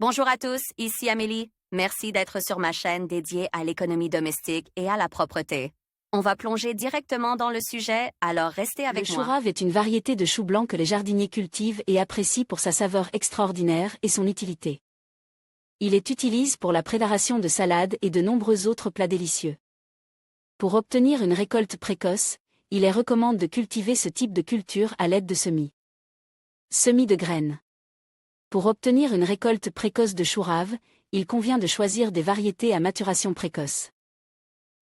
Bonjour à tous, ici Amélie. Merci d'être sur ma chaîne dédiée à l'économie domestique et à la propreté. On va plonger directement dans le sujet, alors restez Le avec chou moi. rave est une variété de chou blanc que les jardiniers cultivent et apprécient pour sa saveur extraordinaire et son utilité. Il est utilisé pour la préparation de salades et de nombreux autres plats délicieux. Pour obtenir une récolte précoce, il est recommandé de cultiver ce type de culture à l'aide de semis. Semis de graines. Pour obtenir une récolte précoce de chou rave, il convient de choisir des variétés à maturation précoce.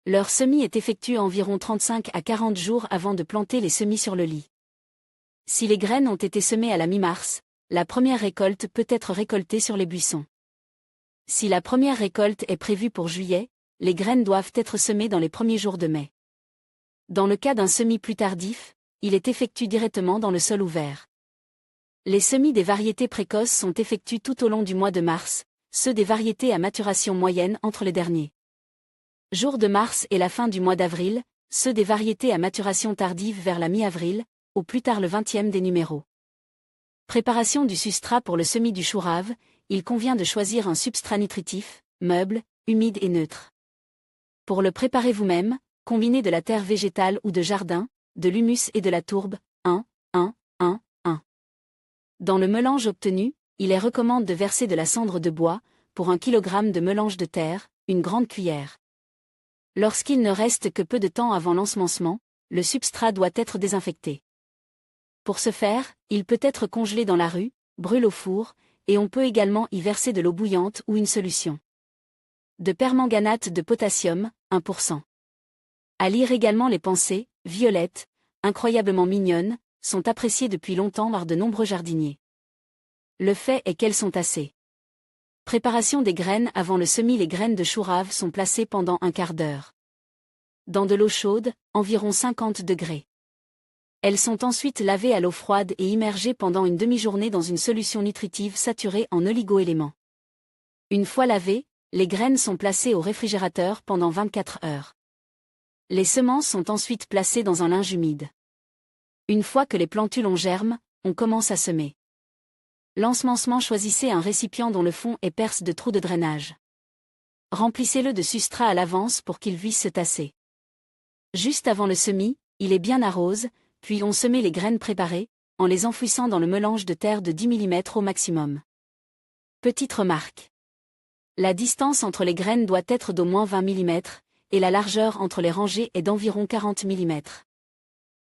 Leur semis est effectué environ 35 à 40 jours avant de planter les semis sur le lit. Si les graines ont été semées à la mi-mars, la première récolte peut être récoltée sur les buissons. Si la première récolte est prévue pour juillet, les graines doivent être semées dans les premiers jours de mai. Dans le cas d'un semis plus tardif, il est effectué directement dans le sol ouvert. Les semis des variétés précoces sont effectués tout au long du mois de mars, ceux des variétés à maturation moyenne entre les derniers jours de mars et la fin du mois d'avril, ceux des variétés à maturation tardive vers la mi-avril, au plus tard le 20e des numéros. Préparation du substrat pour le semis du chou rave, il convient de choisir un substrat nutritif, meuble, humide et neutre. Pour le préparer vous-même, combinez de la terre végétale ou de jardin, de l'humus et de la tourbe, 1, 1, 1, 1. Dans le mélange obtenu, il est recommandé de verser de la cendre de bois, pour 1 kg de mélange de terre, une grande cuillère. Lorsqu'il ne reste que peu de temps avant l'ensemencement, le substrat doit être désinfecté. Pour ce faire, il peut être congelé dans la rue, brûlé au four, et on peut également y verser de l'eau bouillante ou une solution de permanganate de potassium, 1%. À lire également les pensées, violettes, incroyablement mignonnes, sont appréciées depuis longtemps par de nombreux jardiniers. Le fait est qu'elles sont assez. Préparation des graines avant le semis. Les graines de chou rave sont placées pendant un quart d'heure dans de l'eau chaude, environ 50 degrés. Elles sont ensuite lavées à l'eau froide et immergées pendant une demi-journée dans une solution nutritive saturée en oligo-éléments. Une fois lavées, les graines sont placées au réfrigérateur pendant 24 heures. Les semences sont ensuite placées dans un linge humide. Une fois que les plantules ont germe, on commence à semer. L'ensemencement. Choisissez un récipient dont le fond est percé de trous de drainage. Remplissez-le de substrat à l'avance pour qu'il puisse se tasser. Juste avant le semis, il est bien arrose, puis on semet les graines préparées, en les enfouissant dans le mélange de terre de 10 mm au maximum. Petite remarque. La distance entre les graines doit être d'au moins 20 mm, et la largeur entre les rangées est d'environ 40 mm.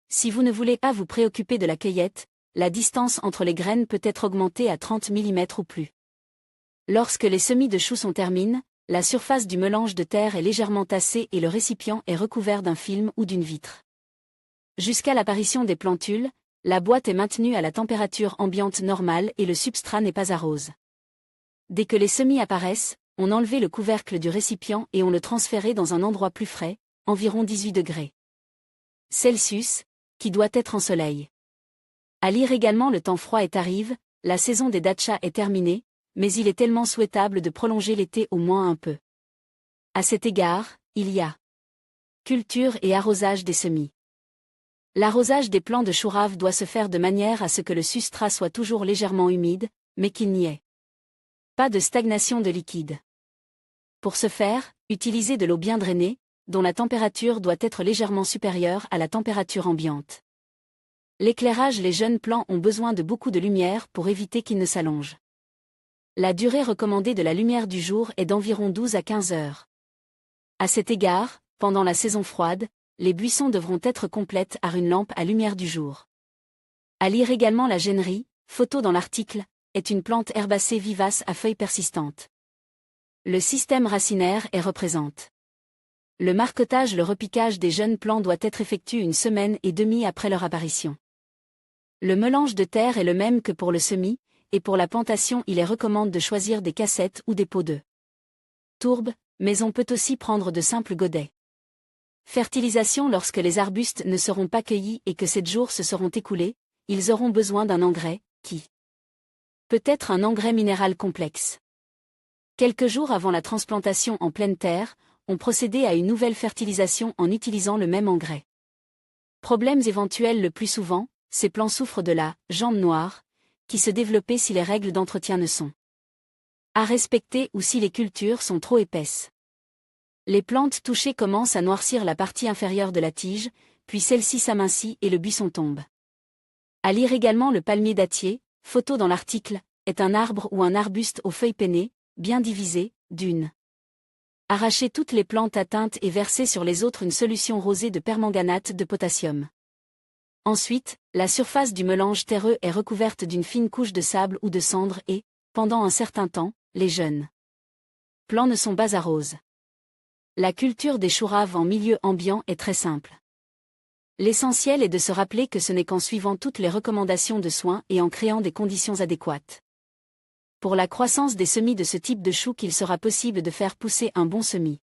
Si vous ne voulez pas vous préoccuper de la cueillette, la distance entre les graines peut être augmentée à 30 mm ou plus. Lorsque les semis de choux sont terminés, la surface du mélange de terre est légèrement tassée et le récipient est recouvert d'un film ou d'une vitre. Jusqu'à l'apparition des plantules, la boîte est maintenue à la température ambiante normale et le substrat n'est pas arrose. Dès que les semis apparaissent, on enlève le couvercle du récipient et on le transfère dans un endroit plus frais, environ 18 degrés Celsius, qui doit être en soleil. À lire également. Le temps froid arrive, la saison des dachas est terminée, mais il est tellement souhaitable de prolonger l'été au moins un peu. À cet égard, il y a culture et arrosage des semis. L'arrosage des plants de chou rave doit se faire de manière à ce que le substrat soit toujours légèrement humide, mais qu'il n'y ait pas de stagnation de liquide. Pour ce faire, utilisez de l'eau bien drainée, dont la température doit être légèrement supérieure à la température ambiante. L'éclairage. Les jeunes plants ont besoin de beaucoup de lumière pour éviter qu'ils ne s'allongent. La durée recommandée de la lumière du jour est d'environ 12 à 15 heures. À cet égard, pendant la saison froide, les buissons devront être complètes à une lampe à lumière du jour. À lire également. La générie, photo dans l'article, est une plante herbacée vivace à feuilles persistantes. Le système racinaire est représente. Le marquetage. Le repiquage des jeunes plants doit être effectué 1 semaine et demie après leur apparition. Le mélange de terre est le même que pour le semis, et pour la plantation il est recommandé de choisir des cassettes ou des pots de tourbe, mais on peut aussi prendre de simples godets. Fertilisation. Lorsque les arbustes ne seront pas cueillis et que 7 jours se seront écoulés, ils auront besoin d'un engrais, qui peut être un engrais minéral complexe. Quelques jours avant la transplantation en pleine terre, on procédait à une nouvelle fertilisation en utilisant le même engrais. Problèmes éventuels. Le plus souvent, ces plants souffrent de la jambe noire, qui se développait si les règles d'entretien ne sont À respecter ou si les cultures sont trop épaisses. Les plantes touchées commencent à noircir la partie inférieure de la tige, puis celle-ci s'amincit et le buisson tombe. À lire également le palmier dattier, photo dans l'article, est un arbre ou un arbuste aux feuilles pennées, bien divisées, d'une. Arrachez toutes les plantes atteintes et versez sur les autres une solution rosée de permanganate de potassium. Ensuite, la surface du mélange terreux est recouverte d'une fine couche de sable ou de cendre et, pendant un certain temps, les jeunes plants ne sont pas arroses. La culture des choux raves en milieu ambiant est très simple. L'essentiel est de se rappeler que ce n'est qu'en suivant toutes les recommandations de soins et en créant des conditions adéquates pour la croissance des semis de ce type de chou qu'il sera possible de faire pousser un bon semis.